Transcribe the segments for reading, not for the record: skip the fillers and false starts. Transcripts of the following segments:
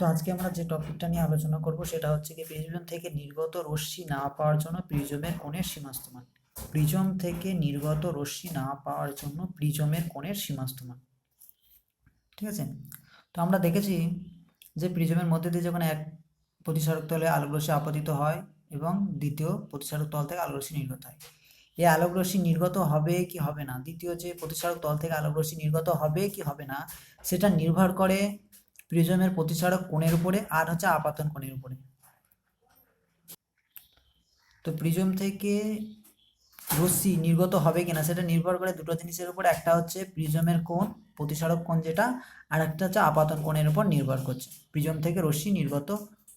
তো আজকে আমরা যে টপিকটা নিয়ে আলোচনা করব সেটা হচ্ছে কি প্রিজম থেকে নির্গত রশ্মি না পাওয়ার জন্য প্রিজমের কোণের সীমাস্ত মান। প্রিজম থেকে নির্গত রশ্মি না পাওয়ার জন্য প্রিজমের কোণের সীমাস্ত মান। ঠিক আছে, তো আমরা দেখেছি যে প্রিজমের মধ্যে দিয়ে যখন এক প্রতিসারক তলে আলোক রশ্মি আপতিত হয় এবং দ্বিতীয় প্রতিসারক তল থেকে আলোক রশ্মি নির্গত হয়, এই আলোক রশ্মি নির্গত হবে কি হবে না, দ্বিতীয় যে প্রতিসারক তল থেকে আলোক রশ্মি নির্গত হবে কি হবে না, সেটা নির্ভর করে প্রিজমের প্রতিসারক কোণের উপরে আর হচ্ছে আপাতন কোণের উপরে। তো প্রিজম থেকে রশ্মি নির্গত হবে কিনা সেটা নির্ভর করে দুটো জিনিসের উপর, একটা হচ্ছে প্রিজমের কোণ, প্রতিসারক কোণ যেটা, আর একটা হচ্ছে আপাতন কোণের উপর নির্ভর করছে প্রিজম থেকে রশ্মি নির্গত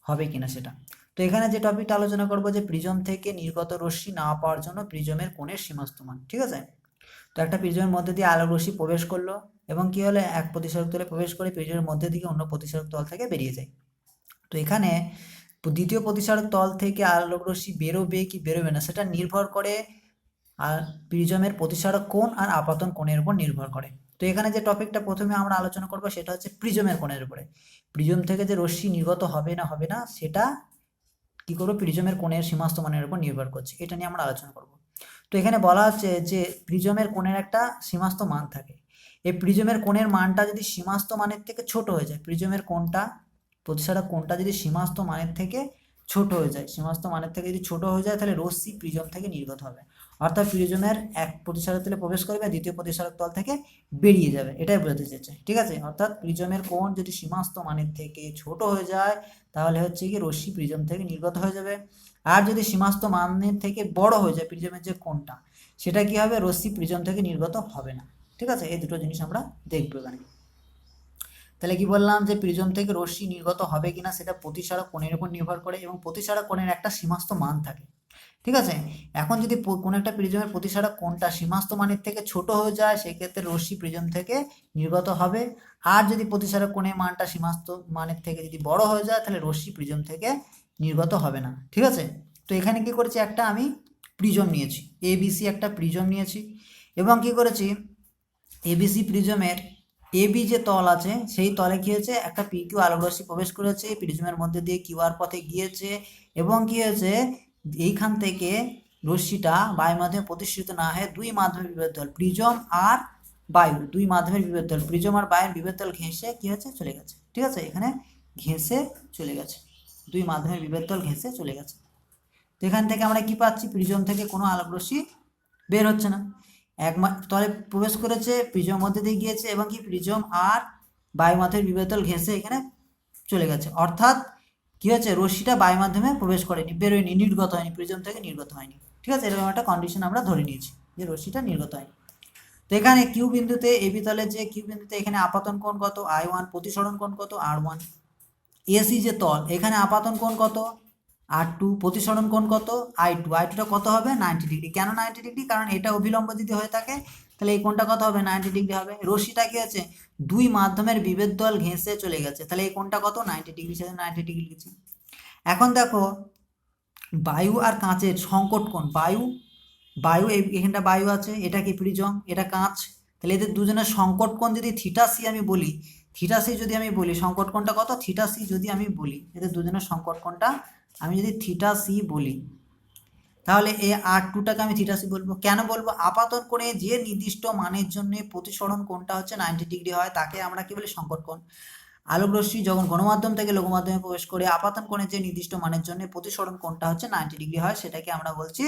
হবে কিনা সেটা। তো এখানে যে টপিকটা আলোচনা করবো যে প্রিজম থেকে নির্গত রশ্মি না পাওয়ার জন্য প্রিজমের কোণের সীমাস্ত মান। ঠিক আছে, তো একটা প্রিজমের মধ্যে দিয়ে আলোক রশ্মি প্রবেশ করলো এবং কি হলো, এক প্রতিসারক তলে প্রবেশ করে প্রিজমের মধ্যে দিকে অন্য প্রতিসারক তল থেকে বেরিয়ে যায়। তো এখানে দ্বিতীয় প্রতিসারক তল থেকে আলোক রশ্মি বেরোবে কি বেরোবে না সেটা নির্ভর করে আর প্রিজমের প্রতিসারক কোণ আর আপাতন কোণের উপর নির্ভর করে। তো এখানে যে টপিকটা প্রথমে আমরা আলোচনা করবো সেটা হচ্ছে প্রিজমের কোণের উপরে। প্রিজম থেকে যে রশ্মি নির্গত হবে না সেটা কি করবো, প্রিজমের কোণের সীমাস্ত মানের উপর নির্ভর করছে, এটা নিয়ে আমরা আলোচনা করব। তো এখানে বলা হচ্ছে যে প্রিজমের কোণের একটা সীমাস্ত মান থাকে। এই প্রিজমের কোণের মানটা যদি সীমাস্ত মানের থেকে ছোট হয়ে যায়, প্রিজমের কোণটা, প্রতিসারক কোণটা যদি সীমাস্ত মানের থেকে ছোট হয়ে যায়, সীমাস্ত মানের থেকে যদি ছোট হয়ে যায়, তাহলে রশ্মি প্রিজম থেকে নির্গত হবে। অর্থাৎ প্রিজমের এক প্রতিসারক তলে প্রবেশ করবে, দ্বিতীয় প্রতিসারক তল থেকে বেরিয়ে যাবে, এটাই বোঝাতে চেয়েছে। ঠিক আছে, অর্থাৎ প্রিজমের কোণ যদি সীমাস্ত মানের থেকে ছোট হয়ে যায় তাহলে হচ্ছে কি রশ্মি প্রিজম থেকে নির্গত হয়ে যাবে। আর যদি সীমাস্ত মানের থেকে বড় হয়ে যায় প্রিজমের যে কোণটা, সেটা কি হবে, রশ্মি প্রিজম থেকে নির্গত হবে না। ঠিক আছে, এই দুটো জিনিস আমরা দেখবো এখানে। তাহলে কি বললাম যে প্রিজম থেকে রশ্মি নির্গত হবে কিনা সেটা প্রতিসারক কোণের উপর নির্ভর করে এবং প্রতিসারক কোণের একটা সীমাস্ত মান থাকে। ঠিক আছে, এখন যদি কোনো একটা প্রিজমের প্রতিসারক কোণটা সীমাস্ত মানের থেকে ছোট হয়ে যায়, সেক্ষেত্রে রশ্মি প্রিজম থেকে নির্গত হবে। আর যদি প্রতিসারক কোণের মানটা সীমাস্ত মানের থেকে যদি বড় হয়ে যায়, তাহলে রশ্মি প্রিজম থেকে নির্গত হবে না। ঠিক আছে, তো এখানে কি করেছি, একটা আমি প্রিজম নিয়েছি, এবিসি একটা প্রিজম নিয়েছি এবং কি করেছি, এবিসি প্রিজমের এবি যে তল আছে সেই তলে কি হয়েছে, একটা পিকিউ আলোক রশ্মি প্রবেশ করেছে, প্রিজমের মধ্যে দিয়ে কিউআর পথে গিয়েছে এবং কি হয়েছে, এইখান থেকে রশ্মিটা বায়ুর মাধ্যমে প্রতিষ্ঠিত না হয়ে দুই মাধ্যমের বিভেদ তল, প্রিজম আর বায়ু, দুই মাধ্যমের বিভেদ তল, প্রিজম আর বায়ুর বিভেদ তল ঘেঁষে কি হয়েছে, চলে গেছে। ঠিক আছে, এখানে ঘেঁষে চলে গেছে, দুই মাধ্যমের বিভেদ তল ঘেঁষে চলে গেছে। তো এখান থেকে আমরা কি পাচ্ছি, প্রিজম থেকে কোনো আলোক রশ্মি বের হচ্ছে না, তলে প্রবেশ করেছে, প্রিজমের মধ্যে দিয়ে গিয়েছে এবং কি প্রিজম আর বায়ুমাধ্যমের বিভেদতল ঘেঁষে এখানে চলে গেছে। অর্থাৎ কি হচ্ছে, রশ্মিটা বায়ু মাধ্যমে প্রবেশ করেনি, বেরোয়নি, নির্গত হয়নি, প্রিজম থেকে নির্গত হয়নি। ঠিক আছে, এরকম একটা কন্ডিশন আমরা ধরে নিয়েছি যে রশ্মিটা নির্গত হয়নি। তো এখানে কিউ বিন্দুতে এবি তলে যে কিউ বিন্দুতে এখানে আপাতন কোণ কত I1, প্রতিসরণ কোণ কত R1, এসি যে তল এখানে আপাতন কোণ কত R2, প্রতিসরণ কোণ কত I2, I2টা কত হবে 90 ডিগ্রি। কেন 90 ডিগ্রি, কারণ এটা অভিলম্ব যদি হয়ে থাকে তাহলে এই কোণটা কত হবে 90 ডিগ্রি হবে। রশ্মিটা কি আছে, দুই মাধ্যমের বিভেদ তল ঘেঁষে চলে গেছে, তাহলে এই কোণটা কত 90 ডিগ্রি, সেটা 90 ডিগ্রি লিখছি। এখন দেখো বায়ু আর কাঁচের সংকট কোণ, বায়ু এখানটা বায়ু আছে, এটা কি প্রিজম, এটা কাঁচ, তাহলে এদের দুজনের সংকট কোণ যদি থিটা সি আমি বলি, থিটা সি যদি আমি বলি, সংকট কোণটা কত থিটা সি যদি আমি বলি, এদের দুজনের সংকট কোণটা আমি যদি থিটা সি বলি, তাহলে এই R2টাকে আমি থিটা সি বলবো। কেন বলবো, আপাতন কোণে যে নির্দিষ্ট মানের জন্য প্রতিসরণ কোণটা হচ্ছে 90 ডিগ্রি হয় তাকে আমরা কি বলি, সংকট কোণ। আলোক রশ্মি যখন গণমাধ্যম থেকে লঘু মাধ্যমে প্রবেশ করে আপাতন কোণে যে নির্দিষ্ট মানের জন্য প্রতিসরণ কোণটা হচ্ছে 90 ডিগ্রি হয়, সেটাকে আমরা বলছি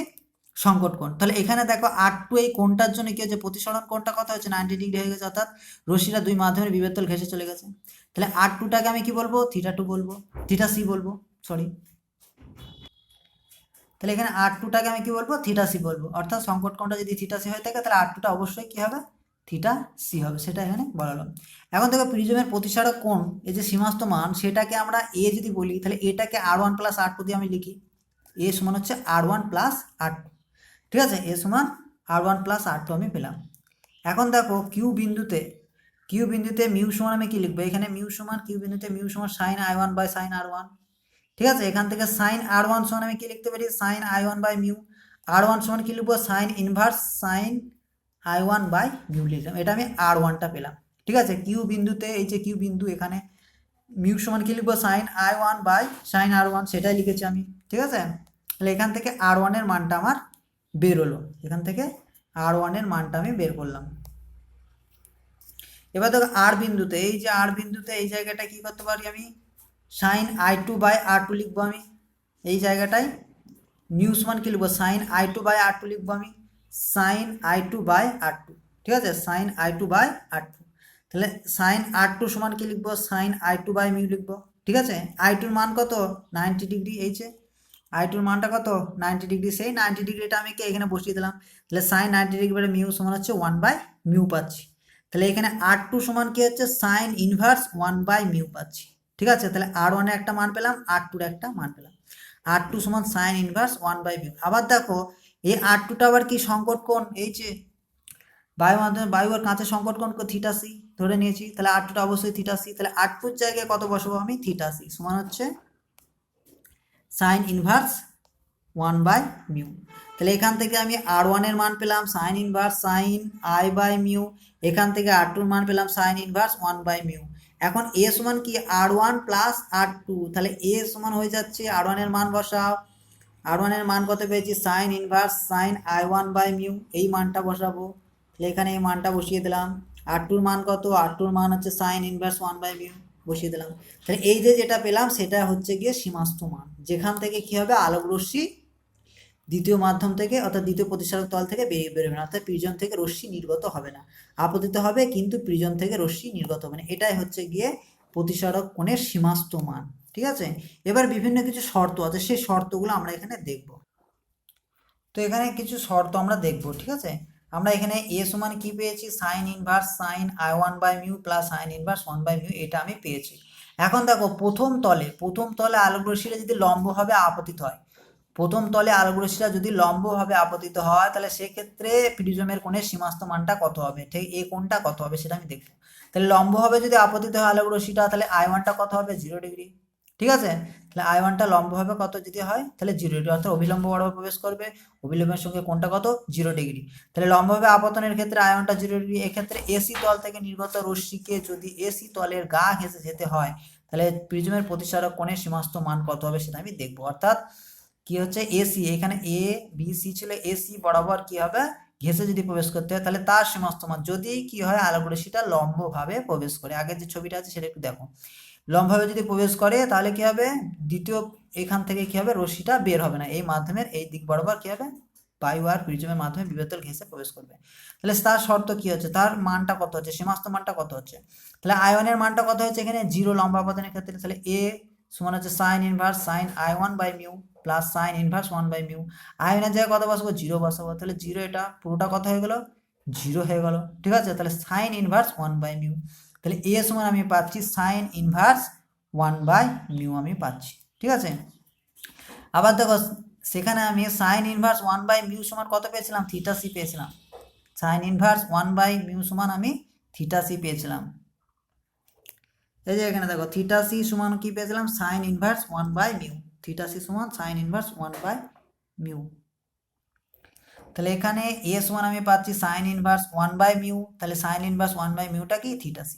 সংকট কোণ। তাহলে এখানে দেখো R2 এই কোণটার জন্য কি হচ্ছে, প্রতিসরণ কোণটা কত হচ্ছে 90 ডিগ্রি হয়ে গেছে, অর্থাৎ রশ্মিটা দুই মাধ্যমের বিভেদ তল ঘেঁষে চলে গেছে। তাহলে R2টাকে আমি কি বলবো, থিটা2 বলবো, থিটা সি বলবো, সরি। তাহলে এখানে R2টাকে আমি কি বলবো, থিটা সি বলবো, অর্থাৎ সংকট কোণটা যদি থিটা সি হয়ে থাকে তাহলে R2টা অবশ্যই কি হবে, থিটা সি হবে, সেটা এখানে বলালাম। এখন দেখো প্রিজমের প্রতিসারক কোণ এই যে সীমাস্ত মান, সেটাকে আমরা এ যদি বলি তাহলে এটাকে R1 প্লাস R2 দিয়ে আমি লিখি, এ সমান হচ্ছে R1 প্লাস R2। ঠিক আছে, এ সমান R1 প্লাস R2 আমি পেলাম। এখন দেখো কিউ বিন্দুতে মিউ সমান আমি কি লিখবো, এখানে মিউ সমান কিউ বিন্দুতে মিউ সমান sine I1 by sine R1। ঠিক আছে, এখান থেকে সাইন R1 সমান আমি কি লিখতে পারি, sign I1 by mu. R1 সমান কি লিখবো, sine inverse sine I1 by mu লিখলাম, এটা আমি R1টা পেলাম। ঠিক আছে, কিউ বিন্দুতে এই যে কিউ বিন্দু এখানে মিউ সমান কি লিখবো, sign I1 by sine R1, সেটাই লিখেছি আমি, ঠিক আছে। তাহলে এখান থেকে R1 এর মানটা আমার বের হলো, এখান থেকে R1 এর মানটা আমি বের করলাম। এবার দেখো আর বিন্দুতে, এই যে আর বিন্দুতে এই জায়গাটা কি করতে পারি আমি, সাইন I2 বাই R2 লিখবো আমি, এই জায়গাটায় মিউ সমান কি লিখবো, সাইন I2 বাই R2 লিখবো আমি, সাইন I2 বাই R2, ঠিক আছে, সাইন I2 বাই R2। তাহলে সাইন R2 সমান কি লিখবো, সাইন I2 বাই মিউ লিখবো, ঠিক আছে। I2 মান কত, 90 ডিগ্রি, এই যে I2 মানটা কত, 90 ডিগ্রি, সেই 90 ডিগ্রিটা আমি এখানে বসিয়ে দিলাম। তাহলে সাইন 90 ডিগ্রি বাই মিউ সমান হচ্ছে 1 বাই মিউ পাচ্ছি। তাহলে এখানে R2 সমান কি হচ্ছে, সাইন ইনভার্স 1 বাই মিউ পাচ্ছি, ঠিক আছে। তাহলে R1 এর একটা মান পেলাম, R2 এর একটা মান পেলাম। R2 সমান সাইন ইনভার্স 1 বাই মিউ। আবার দেখো এই R2টা আবার কি সংকট কোণ, এই যে বায়ু মাধ্যমে বায়ু আর কাঁচের সংকট কোণ থিটা সি ধরে নিয়েছি, তাহলে R2টা অবশ্যই থিটা সি। তাহলে R2 এর জায়গায় কত বসাবো আমি, থিটা সি সমান হচ্ছে সাইন ইনভার্স 1 বাই মিউ। তাহলে এখান থেকে আমি R1 এর মান পেলাম sine inverse sine I by mu, এখান থেকে R2 এর মান পেলাম সাইন ইনভার্স 1 বাই মিউ। এখন A সমান কি, R1 প্লাস R2, তাহলে A সমান হয়ে যাচ্ছে, R1 এর মান বসাও, R1 এর মান কত পেয়েছি, sine inverse sine I1 by mu, এই মানটা বসাবো। তাহলে এখানে এই মানটা বসিয়ে দিলাম। R2 এর মান কত, R2 এর মান হচ্ছে সাইন ইনভার্স 1 বাই মিউ, বসিয়ে দিলাম। তাহলে এই যে যেটা পেলাম সেটা হচ্ছে গিয়ে সীমাস্থ মান, যেখান থেকে কি হবে, আলোক রশ্মি দ্বিতীয় মাধ্যম থেকে অর্থাৎ দ্বিতীয় প্রতিসারক তল থেকে বেরোবে না, অর্থাৎ প্রিজম থেকে রশ্মি নির্গত হবে না, আপতিত হবে কিন্তু প্রিজম থেকে রশ্মি নির্গত হবে না। এটাই হচ্ছে গিয়ে প্রতিসারক কোণের সীমাস্থ মান, ঠিক আছে। এবার বিভিন্ন কিছু শর্ত আছে, সেই শর্তগুলো আমরা এখানে দেখব। তো এখানে কিছু শর্ত আমরা দেখব, ঠিক আছে। আমরা এখানে এ সমান কি পেয়েছি, sine inverse sine I1 by mu plus sine inverse 1 by mu, এটা আমি পেয়েছি। এখন দেখো প্রথম তলে আলোক রশ্মিটা যদি লম্বভাবে আপতিত হয়, প্রথম তলে আলোক রশ্মিটা যদি লম্বভাবে আপতিত হয়, তাহলে সেক্ষেত্রে প্রিজমের কোণের সীমাস্থ মানটা কত হবে, ঠিক এই কোণটা কত হবে সেটা আমি দেখবো। তাহলে লম্বভাবে যদি আপতিত হয় আলোক রশ্মিটা, তাহলে I1টা কত হবে, 0 ডিগ্রি, ঠিক আছে। তাহলে I1টা লম্বভাবে কত যদি হয়, তাহলে 0 ডিগ্রি, অর্থাৎ অভিলম্ব বরাবর প্রবেশ করবে, অভিলম্বের সঙ্গে কোণটা কত, 0 ডিগ্রি। তাহলে লম্বভাবে আপতনের ক্ষেত্রে I1টা 0 ডিগ্রি। এক্ষেত্রে এসি তল থেকে নির্গত রশ্মিকে যদি এসি তলের গা ঘেঁষে যেতে হয়, তাহলে প্রিজমের প্রতিসারক কোণের সীমাস্থ মান কত হবে সেটা আমি দেখবো। অর্থাৎ কি হচ্ছে, এসি, এখানে এ বি সি ছিল, এসি বরাবর কি হবে, ঘেঁষে যদি প্রবেশ করতে হয়, তাহলে তার সীমাস্থ মান যদি কি হয়, আলোক রশ্মিটা লম্বভাবে প্রবেশ করে, আগের যে ছবিটা আছে সেটা একটু দেখো, লম্বভাবে যদি প্রবেশ করে তাহলে কি হবে, দ্বিতীয় এখান থেকে কি হবে, রশ্মিটা বের হবে না, এই মাধ্যমের এই দিক বরাবর কি হবে, বায়ু আর প্রিজমের মাধ্যমে বিভব ঘেঁষে প্রবেশ করবে। তাহলে তার শর্ত কি হচ্ছে, তার মানটা কত হচ্ছে, সীমাস্থ মানটা কত হচ্ছে। তাহলে I1 এর মানটা কত হচ্ছে, এখানে 0 লম্বা আপতনের ক্ষেত্রে, তাহলে এ সমান হচ্ছে sine inverse sine I1 by mu plus sine inverse 1 by mu. I1 এর জায়গায় কত বসাবো, 0 বসাবো, তাহলে 0, এটা পুরোটা কত হয়ে গেল, 0 হয়ে গেল, ঠিক আছে। তাহলে সাইন ইনভার্স 1 বাই মিউ, তাহলে এ সমান আমি পাচ্ছি সাইন ইনভার্স 1 বাই মিউ আমি পাচ্ছি, ঠিক আছে। আবার দেখো সেখানে আমি সাইন ইনভার্স 1 বাই মিউ সমান কত পেয়েছিলাম, থিটা সি পেয়েছিলাম, সাইন ইনভার্স 1 বাই মিউ সমান আমি থিটা সি পেয়েছিলাম। এই যে এখানে দেখো থিটা সি সমান কি পেয়েছিলাম, sine inverse 1 by mu, theta C সমান সাইন ইনভার্স 1 বাই মিউ। তাহলে এখানে এ সমান আমি পাচ্ছি সাইন ইনভার্স 1 বাই মিউ, তাহলে সাইন ইনভার্স 1 বাই মিউটা কি, থিটা সি।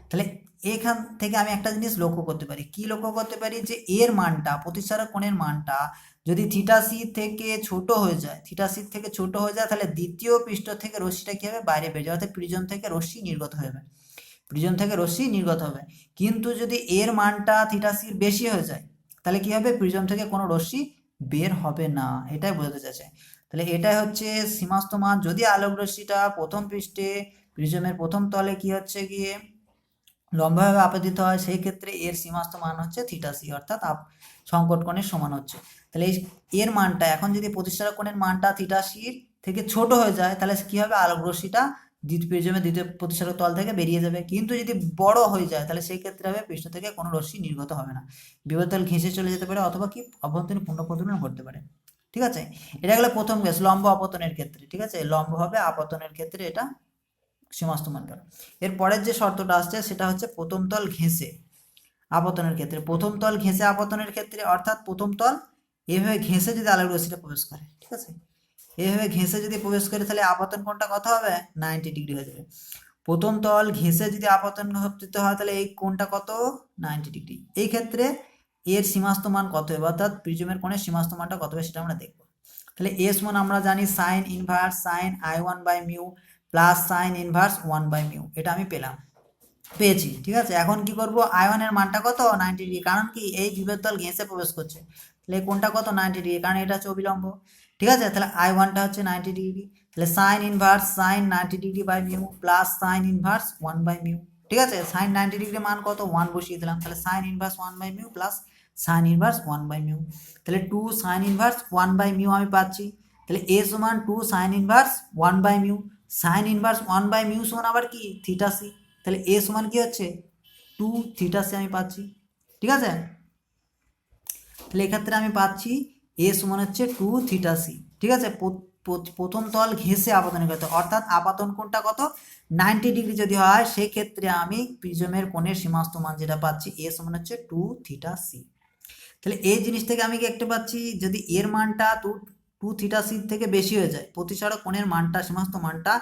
তাহলে এখান থেকে আমি একটা জিনিস লক্ষ্য করতে পারি, কি লক্ষ্য করতে পারি, যে এর মানটা, প্রতিসারক কোণের মানটা যদি থিটা সি থেকে ছোট হয়ে যায়, থিটা সি থেকে ছোট হয়ে যায়, তাহলে দ্বিতীয় পৃষ্ঠ থেকে রশ্মিটা কি হবে, বাইরে বেরিয়ে যাবে, অর্থাৎ প্রিজম থেকে রশ্মি নির্গত হয়ে যাবে, প্রিজম থেকে রশ্মি নির্গত হবে। কিন্তু যদি এর মানটা থিটা সির বেশি হয়ে যায়, তাহলে কি হবে, প্রিজম থেকে কোনো রশ্মি বের হবে না, এটাই বোঝাতে চাইছে। তাহলে এটাই হচ্ছে সীমাস্থ মান, যদি আলোক রশ্মিটা প্রথম পৃষ্ঠে প্রিজমের প্রথম তলে কি হচ্ছে গিয়ে লম্বাভাবে আপতিত হয়, সেই ক্ষেত্রে এর সীমাস্থ মান হচ্ছে থিটা সি, অর্থাৎ সংকট কোণের সমান হচ্ছে। তাহলে এর মানটা এখন যদি প্রতিসারক কোণের মানটা থিটা সির থেকে ছোট হয়ে যায়, তাহলে কি হবে, আলোক রশ্মিটা প্রিজমের দ্বিতীয় প্রতিসারক তল থেকে বেরিয়ে যাবে। কিন্তু যদি বড় হয়ে যায়, তাহলে সেই ক্ষেত্রে হবে পৃষ্ঠ থেকে কোনো রশ্মি নির্গত হবে না, বিভব ঘেঁষে চলে যেতে পারে, অথবা কি অভ্যন্তরীণ পুনঃপ্রতিফলন ঘটতে পারে, ঠিক আছে। এটা গেলো প্রথম কেস, লম্ব আপতনের ক্ষেত্রে, ঠিক আছে, লম্বভাবে আপতনের ক্ষেত্রে এটা সীমাস্থ মান গেল। এর পরের যে শর্তটা আসছে সেটা হচ্ছে প্রথম তল ঘেঁষে আপতনের ক্ষেত্রে, প্রথম তল ঘেঁষে আপতনের ক্ষেত্রে, অর্থাৎ প্রথম তল এভাবে ঘেঁষে যদি আলোক রশ্মিটা প্রবেশ করে, ঠিক আছে, এভাবে ঘেঁষে যদি প্রবেশ করে, তাহলে আপতন কোণটা কত হবে, 90 ডিগ্রি হয়ে যাবে। প্রথম তল ঘেঁষে যদি আপতন ঘটিত হয় তাহলে এই কোণটা কত 90 ডিগ্রি। এই ক্ষেত্রে এর সীমাস্ত মান কত হবে, অর্থাৎ প্রিজমের কোণের সীমাস্ত মানটা কত হবে সেটা আমরা দেখব। তাহলে এস মান আমরা জানি sine inverse sine I1/μ plus sine inverse 1/μ, এটা আমি পেয়েছি। ঠিক আছে, এখন কি করব, I1 এর মানটা কত 90 ডিগ্রি, কারণ কি এই বিভেদ তল ঘেঁষে প্রবেশ করছে, তাহলে কোণটা কত 90 ডিগ্রি, কারণ এটা হচ্ছে অবিলম্ব। ঠিক আছে, তাহলে I1টা হচ্ছে 90 ডিগ্রি, তাহলে sine inverse sine 90 degree by mu plus sine inverse 1/μ। ঠিক আছে, সাইন 90 ডিগ্রি মান কত 1 বসিয়ে দিলাম, তাহলে sine inverse 1/μ plus sine inverse 1/μ, তাহলে 2 সাইন ইনভার্স 1/μ আমি পাচ্ছি। তাহলে এ সমান 2 সাইন ইনভার্স 1/μ, সাইন ইনভার্স 1/μ সমান আবার কি থিটা সি, তাহলে এ সমান কি হচ্ছে 2 থিটা সি আমি পাচ্ছি। ঠিক আছে, তাহলে এক্ষেত্রে আমি পাচ্ছি এ সমান হচ্ছে 2 থিটা সি। ঠিক আছে, প্রথম তল ঘেঁষে আপাতন করতে, অর্থাৎ আপাতন কোণটা কত 90 ডিগ্রি যদি হয় সেই ক্ষেত্রে আমি প্রিজমের কোণের সীমাস্ত মান যেটা পাচ্ছি এ সমান হচ্ছে 2 থিটা সি। তাহলে এই জিনিস থেকে আমি কি একটা পাচ্ছি, যদি এর মানটা 2 থিটা সি থেকে বেশি হয়ে যায়, প্রতিসারক কোণের মানটা সীমাস্ত মানটা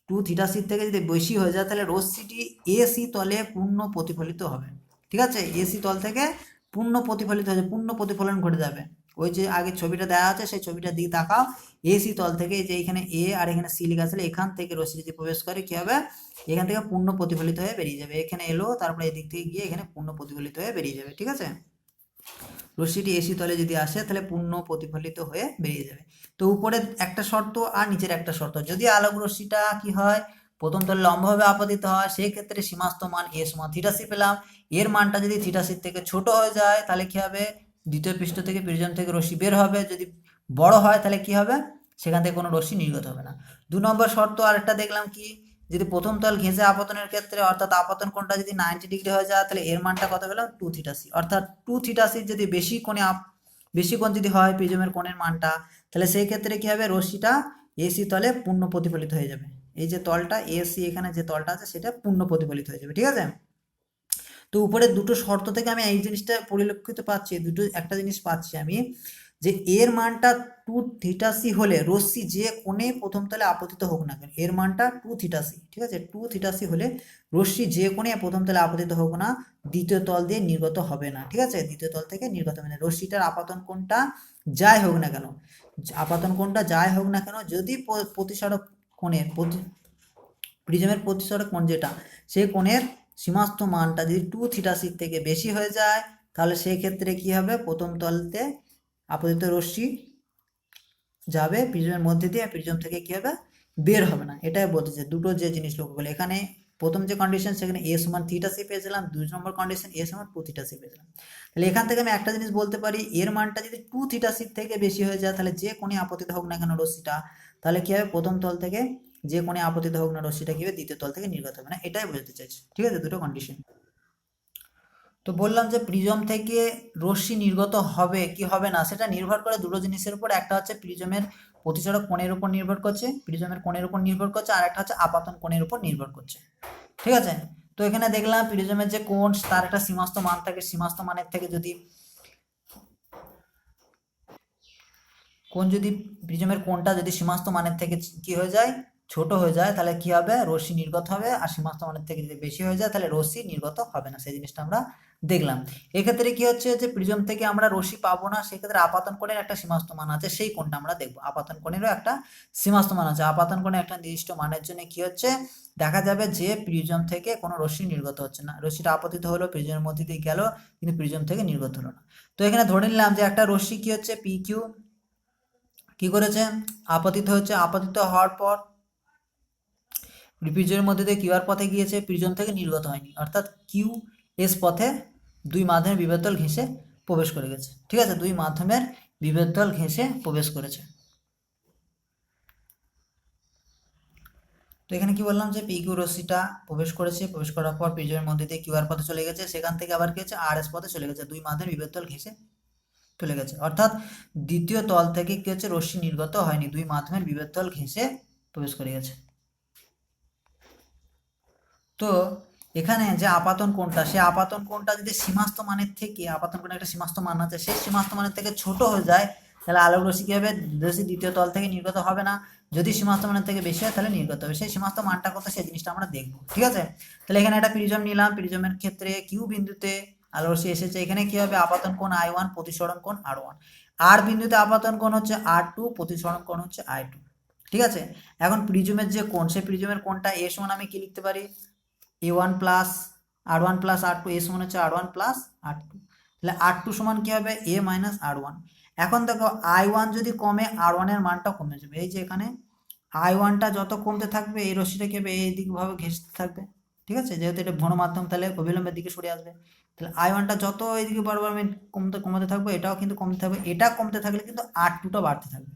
2 থিটা সি থেকে যদি বেশি হয়ে যায় তাহলে রশ্মিটি এসি তলে পূর্ণ প্রতিফলিত হবে। ঠিক আছে, এসি তল থেকে পূর্ণ প্রতিফলিত হয়ে পূর্ণ প্রতিফলন ঘটে যাবে। ওই যে আগে ছবিটা দেওয়া আছে সেই ছবিটার দিকে তাকাও, এসি তল থেকে যে এখানে এ আর এখানে সি লেখা আছে, এখান থেকে রশ্মি যদি প্রবেশ করে কি হবে, এখান থেকে পূর্ণ প্রতিফলিত হয়ে বেরিয়ে যাবে, এখানে এলো তারপরে এদিক থেকে গিয়ে এখানে পূর্ণ প্রতিফলিত হয়ে বেরিয়ে যাবে। ঠিক আছে, রশ্মিটি এসি তলে যদি আসে তাহলে পূর্ণ প্রতিফলিত হয়ে বেরিয়ে যাবে। তো উপরে একটা শর্ত আর নিচের একটা শর্ত, যদি আলোক রশ্মিটা কি হয় প্রথম তলে লম্বভাবে আপতিত হয় সেই ক্ষেত্রে সীমাস্ত মান এ সমান থিটা সি পেলাম, এর মানটা যদি থিটা সি থেকে ছোট হয়ে যায় তাহলে কি হবে, দ্বিতীয় পৃষ্ঠ থেকে প্রিজম থেকে রশ্মি বের হবে, যদি বড় হয় তাহলে কি হবে, সেখান থেকে কোনো রশ্মি নির্গত হবে না। 2 নম্বর শর্ত আরেকটা দেখলাম কি, যদি প্রথম তল ঘেঁষে আপতনের ক্ষেত্রে অর্থাৎ আপতন কোণটা যদি 90 ডিগ্রি হয়ে যায় তাহলে এর মানটা কত পেলাম 2 থিটা সি, অর্থাৎ 2 থিটা সি যদি বেশি কোণ যদি হয় প্রিজমের কোণের মানটা, তাহলে সেই ক্ষেত্রে কি হবে, রশ্মিটা এসি তলে পূর্ণ প্রতিফলিত হয়ে যাবে, এই যে তলটা এসি এখানে যে তলটা আছে সেটা পূর্ণ প্রতিফলিত হয়ে যাবে। ঠিক আছে, তো উপরে দুটো শর্ত থেকে আমি এই জিনিসটা পরিলক্ষিত পাচ্ছি, একটা জিনিস পাচ্ছি আমি, যে এর মানটা 2 থিটা সি হলে রশ্মি যে কোণে প্রথম তলে আপতিত হোক না কেন এর মানটা 2 থিটা সি। ঠিক আছে, 2 থিটা সি হলে রশ্মি যে কোণে প্রথম তলে আপতিত হোক না দ্বিতীয় তল দিয়ে নির্গত হবে না। ঠিক আছে, দ্বিতীয় তল থেকে নির্গত হবে না, রশ্মিটার আপাতন কোণটা যাই হোক না কেন, আপাতন কোণটা যাই হোক না কেন, যদি প্রতিসারক কোণের প্রিজমের প্রতিসারক কোণ যেটা সেই কোণের সীমাস্ত মানটা যদি 2 থিটা সি থেকে বেশি হয়ে যায় তাহলে সেই ক্ষেত্রে কি হবে, প্রথম তলতে আপতিত রশ্মি যাবে প্রিজমের মধ্যে দিয়ে, প্রিজম থেকে কি হবে বের হবে না। এটাই বলতেছে দুটো যে জিনিস লক্ষ্য করলে, এখানে প্রথম যে কন্ডিশন সেখানে এ সমান থিটা সি পেয়েছিলাম, 2 নম্বর কন্ডিশন এ সমান 2 থিটা সি পেয়েছিলাম। তাহলে এখান থেকে আমি একটা জিনিস বলতে পারি, এর মানটা যদি 2 থিটা সি থেকে বেশি হয়ে যায় তাহলে যে কোণে আপতিত হোক না কেন রশ্মিটা, তাহলে কি হবে প্রথম তল থেকে যে কোণে আপতিত হোক না রশ্মিটা কি হবে দ্বিতীয় তল থেকে নির্গত হবে না, এটাই বোঝাতে চাইছি। ঠিক আছে, দুটো কন্ডিশন। তো বললাম যে প্রিজম থেকে রশ্মি নির্গত হবে কি হবে না সেটা নির্ভর করে দুটো জিনিসের উপর, একটা হচ্ছে প্রিজমের প্রতিসারক কোণের উপর নির্ভর করছে, প্রিজমের কোণের উপর নির্ভর করছে, আর একটা হচ্ছে আপাতন কোণের উপর নির্ভর করছে। ঠিক আছে, তো এখানে দেখলাম প্রিজমের যে কোণ তার একটা সীমাস্ত মান থাকে, সীমাস্ত মানের থেকে যদি প্রিজমের কোণটা যদি সীমাস্ত মানের থেকে কি হয়ে যায় ছোট হয়ে যায় তাহলে কি হবে, রশ্মি নির্গত হবে, আর সীমাস্ত মানের থেকে যদি বেশি হয়ে যায় তাহলে রশ্মি নির্গত হবে না, সেই জিনিসটা আমরা দেখলাম। এক্ষেত্রে কি হচ্ছে যে প্রিজম থেকে আমরা রশ্মি পাবো না, সেক্ষেত্রে আপাতন কোণের একটা সীমাস্ত মান আছে, সেই কোণটা আমরা দেখবো, আপাতন কোণেরও একটা সীমাস্ত মান আছে, আপাতন কোণের একটা নির্দিষ্ট মানের জন্য কি হচ্ছে দেখা যাবে যে প্রিজম থেকে কোনো রশ্মি নির্গত হচ্ছে না, রশ্মিটা আপতিত হলো প্রিজমের মধ্যে দিয়ে গেল কিন্তু প্রিজম থেকে নির্গত হলো না। তো এখানে ধরে নিলাম যে একটা রশ্মি কি হচ্ছে পি কিউ কি করেছে আপতিত হচ্ছে, আপতিত হওয়ার পর প্রিজমের মধ্যে দিয়ে কিউআর পথে গিয়েছে, প্রিজম থেকে নির্গত হয়নি, অর্থাৎ কিউ এস পথে দুই মাধ্যমের বিভেদতল ঘেঁষে প্রবেশ করে গেছে। ঠিক আছে, দুই মাধ্যমের বিভেদতল ঘেঁষে প্রবেশ করেছে। তো এখানে কি বললাম যে পি কিউ রশ্মিটা প্রবেশ করেছে, প্রবেশ করার পর প্রিজমের মধ্যে দিয়ে কিউআর পথে চলে গেছে, সেখান থেকে আবার কি হচ্ছে আর এস পথে চলে গেছে, দুই মাধ্যমের বিভেদতল ঘেঁষে চলে গেছে, অর্থাৎ দ্বিতীয় তল থেকে কি হচ্ছে রশ্মি নির্গত হয়নি, দুই মাধ্যমের বিভেদতল ঘেঁষে প্রবেশ করে গেছে। তো এখানে যে আপাতন কোণটা, সেই আপাতন কোণটা যদি সীমাস্ত মানের থেকে, আপাতন কোণের একটা সীমাস্ত মান আছে, সেই সীমাস্ত মানের থেকে ছোট হয়ে যায় তাহলে আলোক রশ্মি কি হবে, রশ্মি দ্বিতীয় তল থেকে নির্গত হবে না, যদি সীমাস্ত মানের থেকে বেশি হয় তাহলে নির্গত হবে। সেই সীমাস্ত মানটা কত সেই জিনিসটা আমরা দেখবো, ঠিক আছে। তাহলে এখানে একটা প্রিজম নিলাম, প্রিজমের ক্ষেত্রে কিউ বিন্দুতে আলো রশ্মি এসেছে, এখানে কি হবে, আপাতন কোণ I1, প্রতিসরণ কোণ R1। আর বিন্দুতে আপাতন কোণ হচ্ছে R2, প্রতিসরণ কোণ হচ্ছে I2, ঠিক আছে। এখন প্রিজমের যে কোণ, সেই প্রিজমের কোণটা এ সমান আমি কি লিখতে পারি, A1 plus R1 plus R2, এ সমান হচ্ছে R1 প্লাস R2। তাহলে R2 সমান কি হবে, A মাইনাস R1। এখন দেখো I1 যদি কমে R1 এর মানটাও কমে যাবে, এই যে এখানে I1টা যত কমতে থাকবে এই রশ্মিটা কি হবে, এই দিকে ভাবে ঘেঁষতে থাকবে, ঠিক আছে, যেহেতু এটা ঘন মাধ্যম তাহলে অবিলম্বের দিকে সরে আসবে। তাহলে I1টা যত এইদিকে বারবার আমি কমতে থাকবো, এটাও কিন্তু কমতে থাকবে, এটা কমতে থাকলে কিন্তু R2টা বাড়তে থাকবে,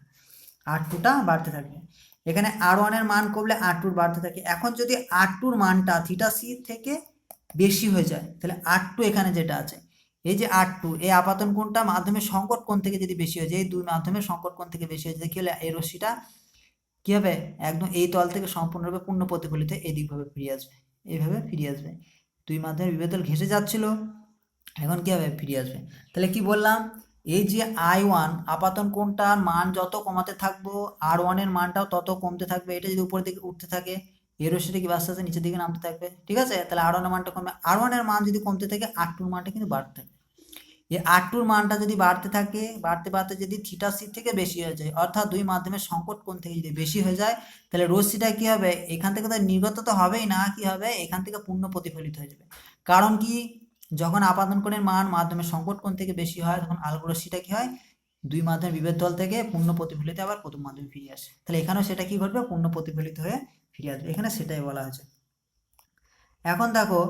R2টা বাড়তে থাকবে। এখানে R1 এর মান কমলে R2 বাড়তে থাকে। এখন যদি R2 এর মানটা থিটা সি থেকে বেশি হয়ে যায়, তাহলে R2 এখানে যেটা আছে, এই যে R2, এই আপাতন কোণটা মাধ্যমের সংকট কোণ থেকে যদি বেশি হয়ে যায়, এই দুই মাধ্যমের সংকট কোণ থেকে বেশি হয়ে যায়, কি হলে এই রশ্মিটা কি হবে, একদম এই তল থেকে সম্পূর্ণরূপে পূর্ণ প্রতিফলিত এদিকভাবে ফিরে আসবে, এইভাবে ফিরে আসবে। দুই মাধ্যমের বিভেদ তল ঘেঁষে যাচ্ছিল, এখন কি হবে, ফিরে আসবে। তাহলে কি বললাম, এই যে I1 আপাতন কোণটার মান যত কমাতে থাকবো, R1 এর মানটাও তত কমতে থাকবে। এটা যদি উপরের দিকে উঠতে থাকে, এই রশ্মিটা কি আস্তে আস্তে নিচের দিকে নামতে থাকবে, ঠিক আছে। তাহলে R1 এর মানটা কমবে, R1 এর মান যদি কমতে থাকে, R2 এর মানটা কিন্তু বাড়তে থাকে। এই R2 এর মানটা যদি বাড়তে থাকে, বাড়তে বাড়তে যদি থিটা সি থেকে বেশি হয়ে যায়, অর্থাৎ দুই মাধ্যমের সংকট কোণ থেকে যদি বেশি হয়ে যায়, তাহলে রশ্মিটা কি হবে, এখান থেকে তো নির্গত তো হবেই না, কি হবে, এখান থেকে পূর্ণ প্রতিফলিত হয়ে যাবে। কারণ কি, যখন আপাতন কোণের মান মাধ্যমের সংকট কোণ থেকে বেশি হয়, তখন আলোক রশ্মিটা কি হয়, দুই মাধ্যমের বিভেদ তল থেকে পূর্ণ প্রতিফলিত আবার প্রথম মাধ্যমে ফিরে আসে। তাহলে এখানেও সেটা কি ঘটবে, পূর্ণ প্রতিফলিত হয়ে ফিরে আসবে, এখানে সেটাই বলা হয়েছে। এখন দেখো,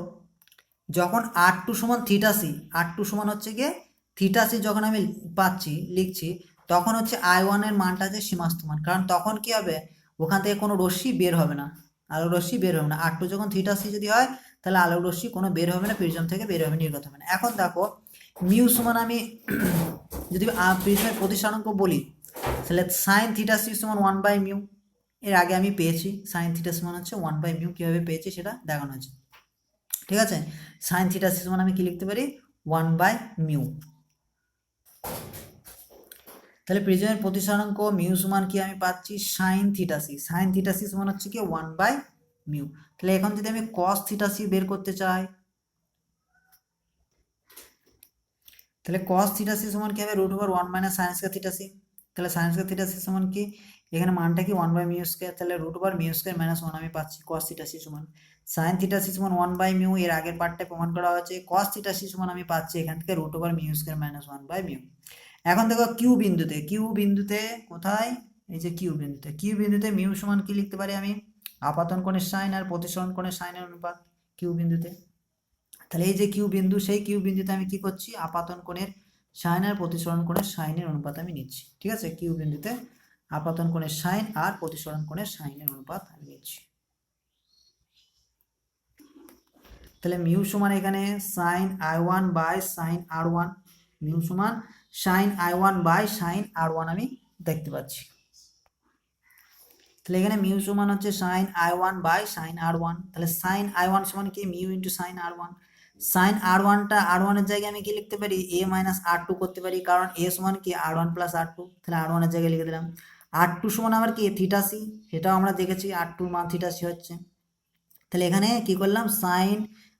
যখন R2 সমান থিটা সি, R2 সমান হচ্ছে গিয়ে থিটা সি যখন আমি পাচ্ছি, লিখছি, তখন হচ্ছে I1 এর মানটা যে সীমাস্ত মান, কারণ তখন কি হবে, ওখান থেকে কোনো রশ্মি বের হবে না, আলোক রশ্মি বের হবে না। R2 যখন থিটা সি যদি হয়, তাহলে আলোক রশ্মি কোনো বের হবে না, প্রিজম থেকে বের হবে, নির্গত হবে না। এখন দেখো মিউ সমান আমি যদি প্রিজমের প্রতিসরাঙ্ক বলি, তাহলে সাইন থিটা সি সমান 1/μ, এর আগে আমি পেয়েছি সাইন থিটা সমান হচ্ছে 1/μ, কীভাবে পেয়েছি সেটা দেখানো হয়েছে, ঠিক আছে। সাইন থিটা সি সমান আমি কি লিখতে পারি, 1/μ। তাহলে প্রিজমের প্রতিসরাঙ্ক মিউ সমান কি আমি পাচ্ছি, sine theta C, sine theta C সমান হচ্ছে কি 1/μ। তাহলে এখন যদি আমি কস থিটা সি বের করতে চাই, তাহলে কস থিটা সি সমান কি হবে, √1 minus sine square theta C. তাহলে সাইন স্কয়ার থিটা সি সমান কি, এখানে মানটা কি 1/μ², তাহলে √μ² মাইনাস 1 আমি পাচ্ছি, কস থিটা সি সমান সাইন থিটা সি সমান 1/μ, এর আগের পার্টটায় প্রমাণ করা হয়েছে। কস থিটা সি সমান আমি পাচ্ছি এখান থেকে √μ² মাইনাস 1/μ। এখন দেখো কিউ বিন্দুতে কোথায়, এই যে কিউ বিন্দুতে মিউ সমান কি লিখতে পারি আমি, আপাতন কোণের সাইন আর প্রতিসরণ কোণের সাইনের অনুপাত কিউ বিন্দুতে। তাহলে এই যে কিউ বিন্দু, সেই কিউ বিন্দুতে আমি কি করছি, আপাতন কোণের সাইন আর প্রতিসরণ কোণের সাইনের অনুপাত আমি নিচ্ছি, ঠিক আছে। কিউ বিন্দুতে আপাতন কোণের সাইন আর প্রতিসরণ কোণের সাইনের অনুপাত আমি নিচ্ছি। তাহলে মিউ সমান এখানে sine I1 by sine R1, mu সমান sine I1 by sine R1 আমি দেখতে পাচ্ছি। তাহলে এখানে মিউ সমান হচ্ছে sign I1 by sine R1, তাহলে সাইন I1 সমান কি, mu into sine R1। Sine R1টা R1 এর জায়গায় আমি কি লিখতে পারি, A মাইনাস R2 করতে পারি, কারণ A সমান কি R1 প্লাস R2, তাহলে R1 এর জায়গায় লিখে দিলাম। R2 সমান আবার কি থিটা সি, সেটাও আমরা দেখেছি R2 মান থিটা সি হচ্ছে। তাহলে এখানে কি করলাম, সাইন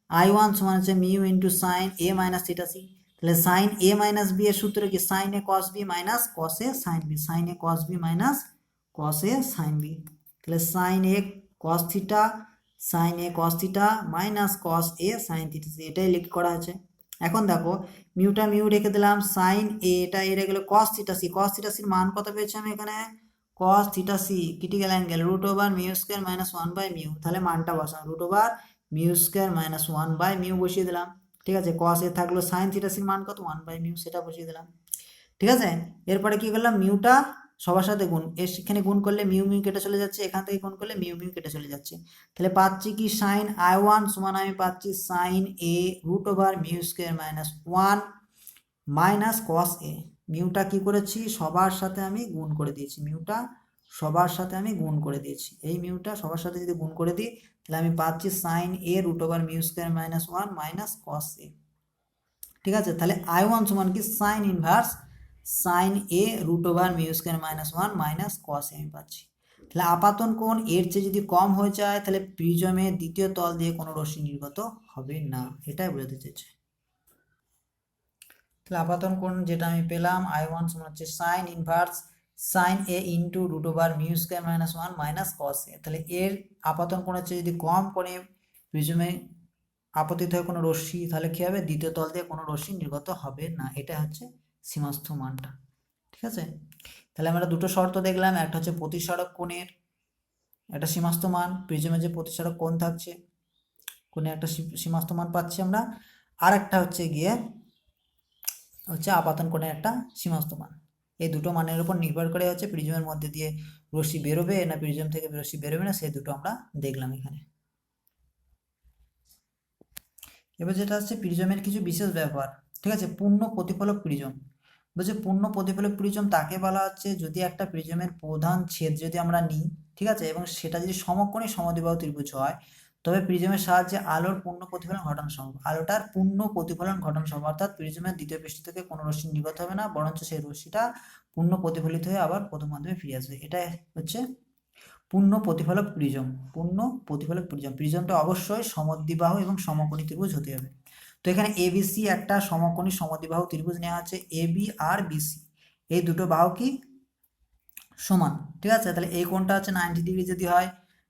I1 সমান হচ্ছে mu into sine A minus theta C. তাহলে সাইন A মাইনাস বি এর সূত্র কি, sine A cos B minus cos A sine B, sine A cos B minus cos A sine B. তাহলে sine A cos theta, sine A cos theta minus cos A sine theta, এটাই লিখ করা আছে। এখন দেখো মিউটা mu রেখে দিলাম, sign A এটা এ রেখে গেল cos theta C, cos theta সির মান কত পেয়েছি আমি এখানে, cos theta C critical angle √μ² minus 1/μ, তাহলে মানটা বসাম √μ² মাইনাস 1/μ বসিয়ে দিলাম, ঠিক আছে। cos এ থাকলো সাইন থিটা সির মান কত 1/μ, সেটা বসিয়ে দিলাম, ঠিক আছে। এরপরে কি করলাম, মিউটা সবার সাথে গুণ, এখানে গুণ করলে মিউ মিউ কেটে চলে যাচ্ছে, এখান থেকে গুণ করলে মিউ মিউ কেটে চলে যাচ্ছে। তাহলে পাচ্ছি কি, সাইন I1 সমান আমি পাচ্ছি sine A √μ² minus 1 minus cos A। মিউটা কি করেছি, সবার সাথে আমি গুণ করে দিয়েছি, মিউটা সবার সাথে আমি গুণ করে দিয়েছি, এই মিউটা সবার সাথে যদি গুণ করে দিই, তাহলে আমি পাচ্ছি sine A √μ² minus 1 minus cos A, ঠিক আছে। তাহলে I1 সমান কি, sine inverse sine A √μ² - 1 - cos আমি পাচ্ছি। তাহলে আপাতন কোণ এর চেয়ে যদি কম হয়ে যায় তাহলে প্রিজমের দ্বিতীয় তল দিয়ে কোনো রশ্মি নির্গত হবে না, এটাই বোঝাতে চেয়েছে। তাহলে আপাতন কোণ যেটা আমি পেলাম I1 সমান হচ্ছে সাইন ইনভার্স সাইন এ ইন্টু √μ² - 1 - cos এ। তাহলে এর আপাতন কোণ হচ্ছে যদি কম কোণে প্রিজমে আপতিত হয় কোনো রশ্মি, তাহলে কি হবে, দ্বিতীয় তল দিয়ে কোনো রশ্মি নির্গত হবে না, এটা হচ্ছে সীমাস্থ মানটা। ঠিক আছে, তাহলে আমরা দুটো শর্ত দেখলাম, একটা হচ্ছে প্রতিসারক কোণের একটা সীমাস্থ মান, প্রিজমে যে প্রতিসারক কোণ থাকছে কোণে একটা সীমাস্থ মান পাচ্ছি আমরা, আর একটা হচ্ছে গিয়ে আপাতন কোণের একটা সীমাস্থ মান। এই দুটো মানের উপর নির্ভর করে হচ্ছে প্রিজমের মধ্যে দিয়ে রশ্মি বেরোবে না প্রিজম থেকে রশ্মি বেরোবে না, সেই দুটো আমরা দেখলাম এখানে। এবার যেটা হচ্ছে প্রিজমের কিছু বিশেষ ব্যবহার। ঠিক আছে, পূর্ণ প্রতিফলক প্রিজম। বলছে পূর্ণ প্রতিফলক প্রিজম তাকে বলা হচ্ছে যদি একটা প্রিজমের প্রধান ছেদ যদি আমরা নিই, ঠিক আছে, এবং সেটা যদি সমকোণী সমদ্বিবাহু ত্রিভুজ হয়, তবে প্রিজমের সাহায্যে আলোর পূর্ণ প্রতিফলন ঘটানো সম্ভব। আলোটার পূর্ণ প্রতিফলন ঘটানো সম্ভব, অর্থাৎ প্রিজমের দ্বিতীয় পৃষ্ঠ থেকে কোনো রশ্মি নির্গত হবে না, বরঞ্চ সেই রশ্মিটা পূর্ণ প্রতিফলিত হয়ে আবার প্রথম মাধ্যমে ফিরে আসবে। এটা হচ্ছে পূর্ণ প্রতিফলক প্রিজম। পূর্ণ প্রতিফলক প্রিজম, প্রিজমটা অবশ্যই সমদ্বিবাহু এবং সমকোণী ত্রিভুজ হতে হবে। তো এখানে এবিসি একটা সমকোণী সমদ্বিবাহু ত্রিভুজ নেওয়া আছে, এবি আর বিসি, এই দুটো বাহু কি সমান। ঠিক আছে, তাহলে এই কোণটা হচ্ছে 90 ডিগ্রি যদি হয়,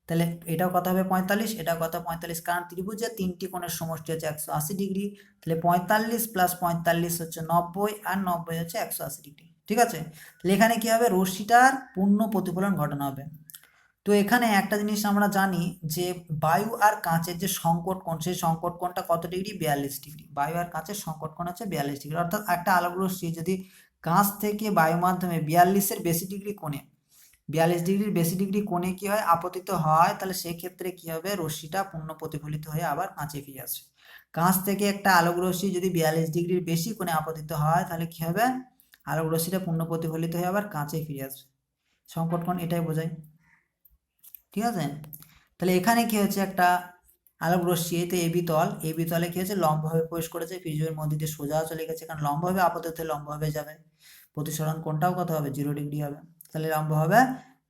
তাহলে এটাও কত হবে 45, এটাও কত 45, কারণ ত্রিভুজের তিনটি কোণের সমষ্টি হচ্ছে 180 ডিগ্রি। তাহলে 45 + 45 হচ্ছে 90, আর 90 হচ্ছে 180 ডিগ্রি। ঠিক আছে, তাহলে এখানে কি হবে, রশ্মিটার পূর্ণ প্রতিফলন ঘটানো হবে। তো এখানে একটা জিনিস আমরা জানি যে বায়ু আর কাঁচের যে সংকট কোণ, সেই সংকট কোণটা কত ডিগ্রি, 42 ডিগ্রি। বায়ু আর কাঁচের সংকট কোণ হচ্ছে 42 ডিগ্রি, অর্থাৎ একটা আলোক রশ্মি যদি কাঁচ থেকে বায়ু মাধ্যমে 42-এর বেশি ডিগ্রি কোণে, 42 ডিগ্রির বেশি ডিগ্রি কোণে কি হয়, আপতিত হয়, তাহলে সেক্ষেত্রে কি হবে, রশ্মিটা পূর্ণ প্রতিফলিত হয়ে আবার কাঁচে ফিরে আসে। কাঁচ থেকে একটা আলোক রশ্মি যদি 42 ডিগ্রির বেশি কোণে আপতিত হয়, তাহলে কি হবে, আলোক রশ্মিটা পূর্ণ প্রতিফলিত হয়ে আবার কাঁচে ফিরে আসবে। সংকট কোণ এটাই বোঝায়। ঠিক আছে, তাহলে এখানে কি হচ্ছে, একটা আলোক রশ্মি, এই তো এবি তল, এবি তলে কি হচ্ছে, লম্বভাবে প্রবেশ করেছে, প্রিজমের মধ্যে দিয়ে সোজা চলে গেছে, কারণ লম্বভাবে আপতিত লম্বভাবে যাবে, প্রতিসরণ কোণটাও কত হবে, 0 ডিগ্রি হবে, তাহলে লম্বভাবে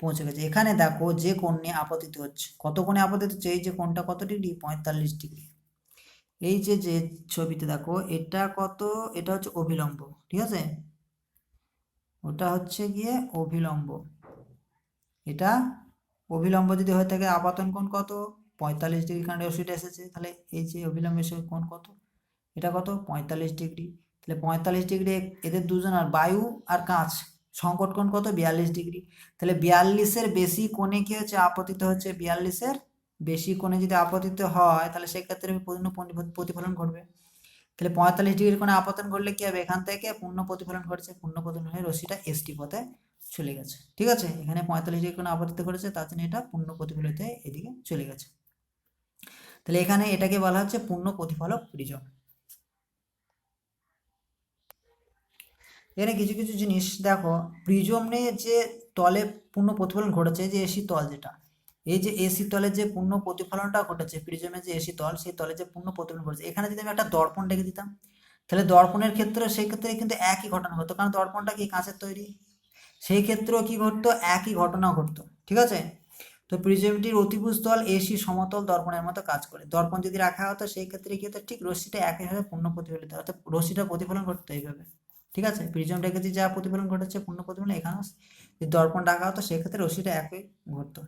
পৌঁছে গেছে। এখানে দেখো যে কোণ নিয়ে আপতিত হচ্ছে, কত কোণে আপতিত হচ্ছে, এই যে কোণটা কত ডিগ্রি, 45 ডিগ্রি। এই যে যে ছবিতে দেখো এটা কত, এটা হচ্ছে অভিলম্ব। ঠিক আছে, ওটা হচ্ছে গিয়ে অভিলম্ব, এটা অভিলম্ব যদি হয়ে থাকে আপাতন কোণ কত, 45 ডিগ্রি, কারণ রশ্মিটা এসেছে, তাহলে এই যে অভিলম্বের সঙ্গে কোণ কত, এটা কত 45 ডিগ্রি। তাহলে 45 ডিগ্রি এদের দুজনের বায়ু আর কাঁচ সংকট কোণ কত, 42 ডিগ্রি। তাহলে 42-এর বেশি কোণে কি হচ্ছে, আপতিত হচ্ছে, 42-এর বেশি কোণে যদি আপতিত হয় তাহলে সেক্ষেত্রে পূর্ণ প্রতিফলন ঘটবে। তাহলে 45 ডিগ্রি কোণে আপতন ঘটলে কি হবে, এখান থেকে পূর্ণ প্রতিফলন ঘটছে, পূর্ণ প্রতিফলন হয়ে রশ্মিটা এসটি পথে চলে গেছে। ঠিক আছে, এখানে 45 ডিগ্রি কোণে আপতিত ঘটেছে, তার জন্য এটা পূর্ণ প্রতিফলিত হয়ে এদিকে চলে গেছে। তাহলে এখানে এটাকে বলা হচ্ছে পূর্ণ প্রতিফলক প্রিজম। এখানে কিছু কিছু জিনিস দেখো, প্রিজমে যে তলে পূর্ণ প্রতিফলন ঘটেছে, যে এসি তল যেটা, এই যে এসি তলে যে পূর্ণ প্রতিফলনটা ঘটেছে, প্রিজমের যে এসি তল, সেই তলে যে পূর্ণ প্রতিফলন ঘটেছে, এখানে যদি আমি একটা দর্পণ রেখে দিতাম, তাহলে দর্পণের ক্ষেত্রে সেই ক্ষেত্রে কিন্তু একই ঘটনা ঘটতো, কারণ দর্পণটা কি কাঁচের তৈরি, সেই ক্ষেত্রেও কি ঘটতো, একই ঘটনা ঘটতো। ঠিক আছে, তো প্রিজমটির অতিভুজ তল এসি সমতল দর্পণের মতো কাজ করে। দর্পণ যদি রাখা হতো সেই ক্ষেত্রে কি হতো, ঠিক রশ্মিটা একইভাবে পূর্ণ প্রতিফলিত, অর্থাৎ রশ্মিটা প্রতিফলন ঘটতো এইভাবে। ঠিক আছে, প্রিজম রেখেছি যা প্রতিফলন ঘটেছে পূর্ণ প্রতিফলন, এখানেও যদি দর্পণ রাখা হতো সেক্ষেত্রে রশ্মিটা একই ঘটতো।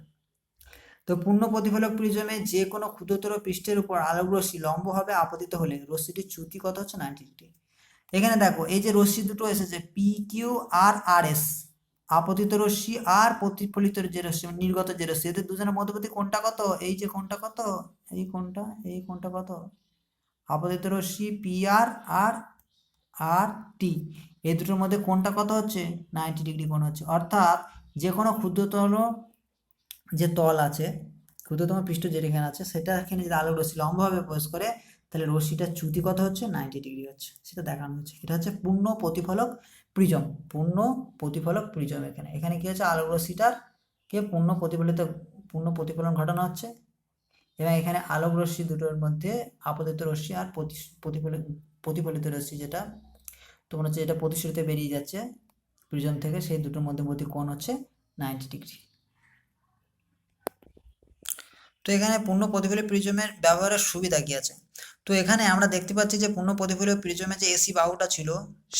তো পূর্ণ প্রতিফলক প্রিজমে যে কোনো ক্ষুদ্রতর পৃষ্ঠের উপর আলোক রশ্মি লম্বভাবে আপতিত হলে রশ্মিটির চ্যুতি কত হচ্ছে, 90 ডিগ্রি। এখানে দেখো এই যে রশ্মি দুটো এসেছে পি কিউ আর আর এস, আপতিত রশ্মি আর প্রতিফলিত যে রশ্মি নির্গত যে রশ্মি, এদের দুজনের মধ্যবর্তী কোণটা কত, এই যে কোণটা কত, এই কোণটা, এই কোণটা কত, আপতিত রশ্মি পি আর আর আর টি, এই দুটোর মধ্যে কোণটা কত হচ্ছে, 90 ডিগ্রি কোণ হচ্ছে। অর্থাৎ যে কোনো ক্ষুদ্রতর যে তল আছে, ক্ষুদ্রতম পৃষ্ঠ যেখানে আছে, সেটা এখানে যদি আলোক রশ্মি লম্বভাবে প্রবেশ করে, তাহলে রশ্মিটার চ্যুতি কত হচ্ছে, 90 ডিগ্রি হচ্ছে, সেটা দেখানো হচ্ছে। এটা হচ্ছে পূর্ণ প্রতিফলক প্রিজম, পূর্ণ প্রতিফলক প্রিজম। এখানে এখানে কি হচ্ছে, আলোক রশ্মিটার কে পূর্ণ প্রতিফলন ঘটানো হচ্ছে, এবং এখানে আলোক রশ্মি দুটোর মধ্যে আপতিত রশ্মি আর প্রতিফলিত রশ্মি, যেটা তোমার হচ্ছে এটা প্রতিশ্রুতিতে বেরিয়ে যাচ্ছে, প্রিজম থেকে সেই দুটোর মধ্যবর্তী কোণ হচ্ছে 90 ডিগ্রি। তো এখানে পূর্ণ প্রতিফলিত প্রিজমের ব্যবহারের সুবিধা কি আছে? তো এখানে আমরা দেখতে পাচ্ছি যে পূর্ণ প্রতিফলিত প্রিজমের যে এসি বাহুটা ছিল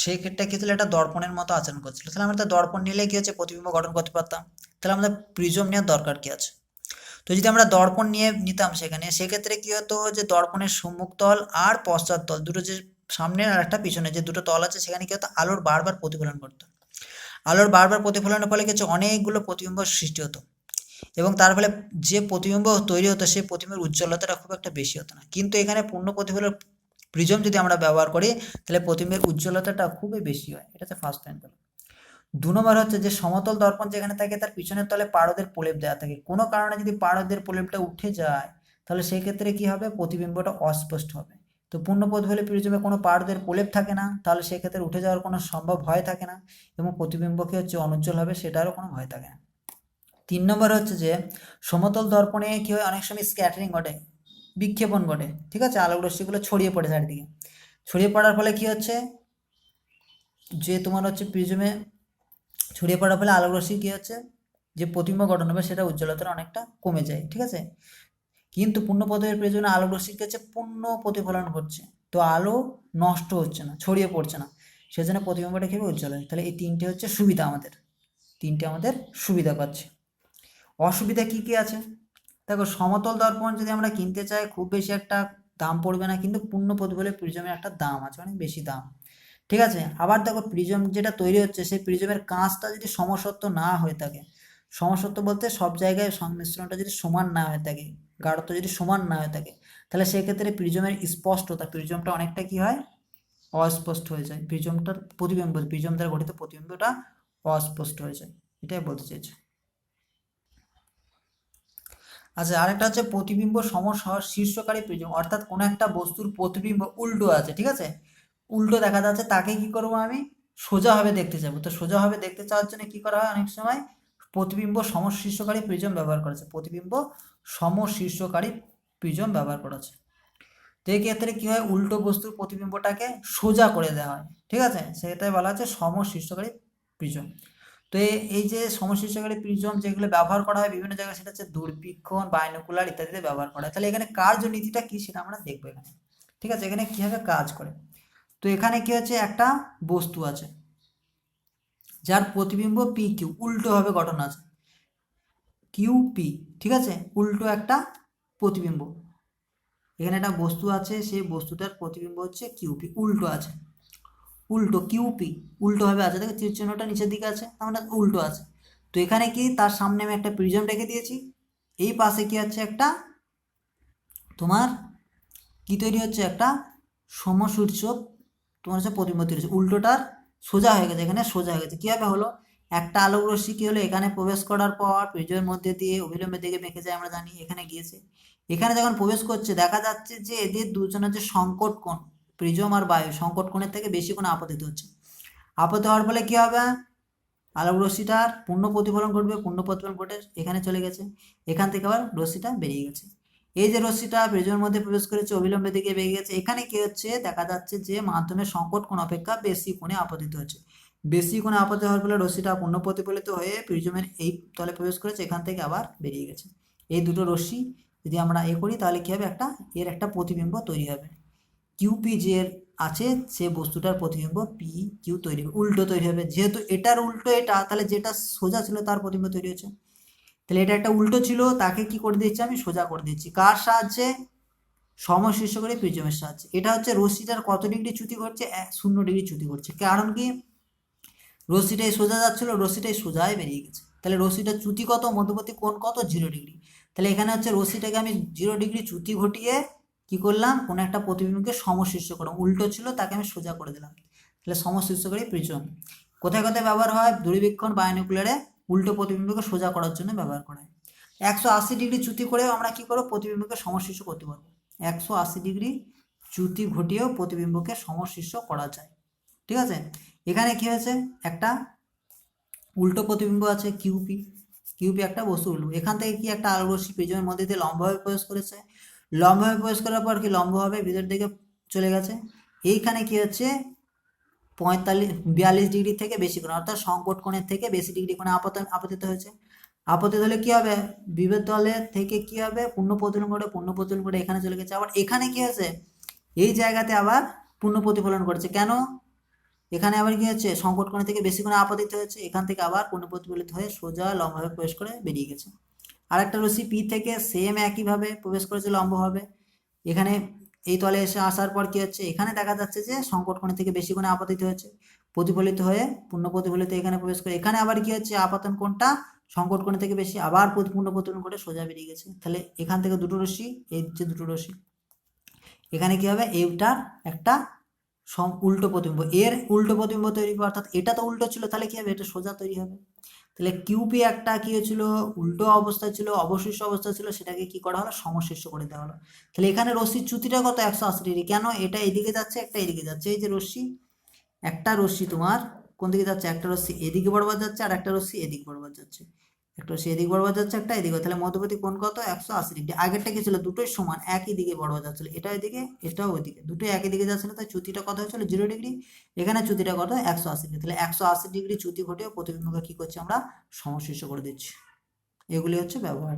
সেই ক্ষেত্রে কি ছিল, একটা দর্পণের মতো আচরণ করছিল। তাহলে আমরা একটা দর্পণ নিলে কি হচ্ছে, প্রতিবিম্ব গঠন করতে পারতাম। তাহলে আমাদের প্রিজম নেওয়ার দরকার কি আছে? তো যদি আমরা দর্পণ নিয়ে নিতাম সেখানে, সেক্ষেত্রে কি হতো যে দর্পণের সম্মুখ তল আর পশ্চাৎ তল দুটো, যে সামনের আর একটা পিছনে যে দুটো তল আছে, সেখানে কি হতো, আলোর বারবার প্রতিফলন করতো। আলোর বারবার প্রতিফলনের ফলে কি হচ্ছে, অনেকগুলো প্রতিবিম্ব সৃষ্টি হতো এবং তার ফলে যে প্রতিবিম্ব তৈরি হতো সেই প্রতিবিম্বের উজ্জ্বলতাটা খুব একটা বেশি হতো না। কিন্তু এখানে পূর্ণ প্রতিফলন প্রিজম যদি আমরা ব্যবহার করি তাহলে প্রতিবিম্বের উজ্জ্বলতাটা খুবই বেশি হয়। এটা হচ্ছে ফার্স্ট পয়েন্ট। 2 নম্বর হচ্ছে যে সমতল দর্পণ যেখানে থাকে তার পিছনের তলে পারদের প্রলেপ দেওয়া থাকে। কোনো কারণে যদি পারদের প্রলেপটা উঠে যায় তাহলে সেই ক্ষেত্রে কি হবে, প্রতিবিম্বটা অস্পষ্ট হবে। তো পূর্ণ প্রতিফলিত প্রিজমে কোনো পারদের প্রলেপ থাকে না, তাহলে সেক্ষেত্রে উঠে যাওয়ার কোনো সম্ভব ভয় থাকে না এবং প্রতিবিম্ব কি হচ্ছে, অনুজ্জ্বল হবে, সেটারও কোনো ভয় থাকে না। 3 নম্বর হচ্ছে যে সমতল দর্পণে কি হয়, অনেক সময় স্ক্যাটারিং ঘটে, বিক্ষেপণ ঘটে, ঠিক আছে, আলোক রশ্মিগুলো ছড়িয়ে পড়ে চারিদিকে। ছড়িয়ে পড়ার ফলে কি হচ্ছে, যে তোমার হচ্ছে প্রিজমে ছড়িয়ে পড়ার ফলে আলোক রশ্মি কী হচ্ছে, যে প্রতিবিম্ব গঠন হবে সেটা উজ্জ্বলতাটা অনেকটা কমে যায়, ঠিক আছে। কিন্তু পূর্ণ প্রতিফলনের প্রয়োজনে আলোক রশ্মির কাছে পূর্ণ প্রতিফলন ঘটছে, তো আলো নষ্ট হচ্ছে না, ছড়িয়ে পড়ছে না, সেজন্য প্রতিবিম্বটা কীভাবে উজ্জ্বল হয়। তাহলে এই তিনটে হচ্ছে সুবিধা, আমাদের সুবিধা পাচ্ছে। অসুবিধা কি কি আছে দেখো, সমতল দর্পণ যদি আমরা কিনতে চাই খুব বেশি একটা দাম পড়বে না, কিন্তু পূর্ণ প্রতিফলিত প্রিজমের একটা দাম আছে, অনেক বেশি দাম, ঠিক আছে। আবার দেখো প্রিজম যেটা তৈরি হচ্ছে সেই প্রিজমের কাঁচটা যদি সমসত্ব না হয়ে থাকে, সমসত্ব বলতে সব জায়গায় সংমিশ্রণটা যদি সমান না হয়ে থাকে, গাঢ়ত্ব যদি সমান না হয়ে থাকে, তাহলে সেক্ষেত্রে প্রিজমের স্পষ্টতা, প্রিজমটা অনেকটা কি হয়, অস্পষ্ট হয়ে যায়। প্রিজমটার প্রতিবিম্ব, প্রিজম দ্বারা গঠিত প্রতিবিম্বটা অস্পষ্ট হয়ে যায়, এটাই বলতে চাইছে। আচ্ছা, আরেকটা হচ্ছে প্রতিবিম্ব শীর্ষকারী প্রিজম, অর্থাৎ কোনো একটা বস্তুর প্রতিবিম্ব উল্টো আছে, ঠিক আছে, উল্টো দেখা যাচ্ছে, তাকে কি করবো, আমি সোজাভাবে দেখতে চাইবো। তো সোজাভাবে দেখতে চাওয়ার জন্য কি করা হয়, অনেক সময় প্রতিবিম্ব সমশীর্ষকারী প্রিজম ব্যবহার করেছে, প্রতিবিম্ব সমশীর্ষকারী প্রিজম ব্যবহার করেছে। তো এই ক্ষেত্রে কি হয়, উল্টো বস্তুর প্রতিবিম্বটাকে সোজা করে দেওয়া হয়, ঠিক আছে, সেটাই বলা হচ্ছে সমশীর্ষকারী প্রিজম। তো এই যে সমশীর্ষকারী প্রিজম যেগুলো ব্যবহার করা হয় বিভিন্ন জায়গায়, সেটা হচ্ছে দূরবীক্ষণ, বাইনোকুলার ইত্যাদিতে ব্যবহার করা হয়। তাহলে এখানে কার্যনীতিটা কি সেটা আমরা দেখবো এখানে, ঠিক আছে, এখানে কিভাবে কাজ করে। তো এখানে কি হচ্ছে, একটা বস্তু আছে যার প্রতিবিম্ব পি কিউ, উল্টোভাবে গঠন আছে, কিউ পি, ঠিক আছে, উল্টো একটা প্রতিবিম্ব। এখানে একটা বস্তু আছে, সেই বস্তুটার প্রতিবিম্ব হচ্ছে কিউপি, উল্টো আছে, উল্টো কিউপি উল্টোভাবে আছে, দেখো তীর চিহ্নটা নিচের দিকে আছে, আমরা উল্টো আছে। তো এখানে কি, তার সামনে আমি একটা প্রিজম রেখে দিয়েছি, এই পাশে কি হচ্ছে, একটা তোমার কি তৈরি হচ্ছে, একটা সমসূর্যক তোমার হচ্ছে প্রতিবিম্ব তৈরি হচ্ছে, উল্টোটার সোজা হয়ে গেছে, এখানে সোজা হয়ে গেছে। কীভাবে হলো, একটা আলোক রশ্মি কি হলো, এখানে প্রবেশ করার পর প্রিজমের মধ্যে দিয়ে অবিলম্বের দিকে বেঁকে যায়, আমরা জানি এখানে গিয়েছে। এখানে যখন প্রবেশ করছে দেখা যাচ্ছে যে এদের দুজনের যে সংকট কোণ, প্রিজম আর বায়ু, সংকট কোণের থেকে বেশি কোণে আপতিত হচ্ছে। আপতিত হওয়ার ফলে কি হবে, আলোক রশ্মিটার পূর্ণ প্রতিফলন ঘটবে, পূর্ণ প্রতিফলন ঘটে এখানে চলে গেছে, এখান থেকে আবার রশ্মিটা বেরিয়ে গেছে। এই যে রশ্মিটা প্রিজমের মধ্যে প্রবেশ করেছে, অবিলম্বের দিকে বেরিয়ে গেছে, এখানে কি হচ্ছে, দেখা যাচ্ছে যে মাধ্যমের সংকট কোণ অপেক্ষা বেশি কোণে আপতিত হচ্ছে। বেশি কোণে আপতিত হওয়ার ফলে রশ্মিটা পূর্ণ প্রতিফলিত হয়ে প্রিজমের এই তলে প্রবেশ করেছে, এখান থেকে আবার বেরিয়ে গেছে। এই দুটো রশ্মি যদি আমরা করি তাহলে কি হবে, এর একটা প্রতিবিম্ব তৈরি হবে। কিউপি যে আছে সে বস্তুটার প্রতিবিম্ব পি কিউ তৈরি হবে, উল্টো তৈরি হবে, যেহেতু এটার উল্টো এটা, তাহলে যেটা সোজা ছিল তার প্রতিবিম্ব তৈরি হচ্ছে। তাহলে এটা একটা উল্টো ছিল, তাকে কি করে দিচ্ছি, আমি সোজা করে দিচ্ছি, কার সাহায্যে, সমশীর্ষকারী প্রিজমের সাহায্যে। এটা হচ্ছে রশ্মিটার কত ডিগ্রি চ্যুতি করছে, 0 ডিগ্রি চ্যুতি করছে, কারণ কি, রশ্মিটাই সোজা যাচ্ছিল, রশ্মিটাই সোজাই বেরিয়ে গেছে। তাহলে রশ্মিটার চ্যুতি কত, মধ্যবর্তী কোণ কত, 0 ডিগ্রি। তাহলে এখানে হচ্ছে রশ্মিটাকে আমি 0 ডিগ্রি চ্যুতি ঘটিয়ে কি করলাম, কোনো একটা প্রতিবিম্বকে সমশীর্ষ করলাম, উল্টো ছিল তাকে আমি সোজা করে দিলাম। তাহলে সমশীর্ষকারী প্রিজম কোথায় কোথায় ব্যবহার হয়, দূরবীক্ষণ বায়োনিকুলারে উল্টো প্রতিবিম্বকে সোজা করার জন্য ব্যবহার করা হয়। 180 ডিগ্রি চ্যুতি করেও আমরা কি করবো, প্রতিবিম্বকে সমশীর্ষ করতে পারবো, 180 ডিগ্রি চ্যুতি ঘটিয়েও প্রতিবিম্বকে সমশীর্ষ করা যায়, ঠিক আছে। এখানে কি হয়েছে, একটা উল্টো প্রতিবিম্ব আছে কিউপি, কিউপি একটা বস্তু উল্টো, এখান থেকে কি একটা আলোক রশ্মি প্রিজমের মধ্যে দিয়ে লম্বভাবে প্রবেশ করেছে, লম্বভাবে প্রবেশ করার পর কি লম্বভাবে ভিতর দিকে চলে গেছে। এইখানে কি হচ্ছে, 42 ডিগ্রি থেকে বেশি কোণে, অর্থাৎ সংকট কোণের থেকে বেশি ডিগ্রি কোণে আপতিত হয়েছে। আপতিত হলে কি হবে, বিভেদ তলের থেকে কি হবে, পূর্ণ প্রতিফলন করে এখানে চলে গেছে। আবার এখানে কি হয়েছে, এই জায়গাতে আবার পূর্ণ প্রতিফলন করেছে। কেন, এখানে আবার কি হচ্ছে, সংকট কোণ থেকে বেশি কোণে আপতিত হয়েছে, এখান থেকে আবার পূর্ণ প্রতিফলিত হয়ে সোজা লম্বভাবে প্রবেশ করে বেরিয়ে গেছে। আর একটা রশ্মি পি থেকে সেম একইভাবে প্রবেশ করেছে লম্বভাবে, এখানে এই তলে এসে আসার পর কি হচ্ছে, এখানে দেখা যাচ্ছে যে সংকট কোণ থেকে বেশি কোণে আপতিত হয়েছে, প্রতিফলিত হয়ে পূর্ণ প্রতিফলিত এখানে প্রবেশ করে, এখানে আবার কি হচ্ছে, আপাতন কোণটা সংকট কোণ থেকে বেশি, আবার পূর্ণ প্রতিফলন করে সোজা বেরিয়ে গেছে। তাহলে এখান থেকে দুটো রশ্মি, এই যে দুটো রশ্মি, এখানে কি হবে, এইটার একটা উল্টো প্রতিবিম্ব, এর উল্টো প্রতিবিম্ব তৈরি হবে, অর্থাৎ এটা তো উল্টো ছিল, তাহলে কি হবে, এটা সোজা তৈরি হবে। তাহলে কিউপি একটা কি হয়েছিল, উল্টো অবস্থা ছিল, অবশিষ্ট অবস্থা ছিল, সেটাকে কি করা হলো, সমশীর্ষ করে দেওয়া হলো। তাহলে এখানে রশ্মির চ্যুতিটা কত, 180 ডিগ্রি। কেন, এটা এদিকে যাচ্ছে, একটা এদিকে যাচ্ছে, এই যে রশ্মি, একটা রশ্মি তোমার কোন দিকে যাচ্ছে, একটা রশ্মি এদিকে বরাবর যাচ্ছে, আর একটা রশ্মি এদিক বরাবর যাচ্ছে, একটা রশ্মি এদিক বরাবর যাচ্ছে, একটা এদিকে, তাহলে মধ্যবর্তী কোণ কত, 180 ডিগ্রি। আগেরটা কি ছিল, দুটোই সমান একই দিকে বরাবর যাচ্ছিল, এটা এদিকে এটাও ওইদিকে, দুটোই একই দিকে যাচ্ছিল, তাই চ্যুতিটা কত হয়েছিল, 0 ডিগ্রি। এখানে চ্যুতিটা কত, 180 ডিগ্রি। তাহলে 180 ডিগ্রি চ্যুতি ঘটে প্রতিবিম্বকে কি করছে, আমরা সমশীর্ষ করে দিচ্ছি। এগুলি হচ্ছে ব্যবহার।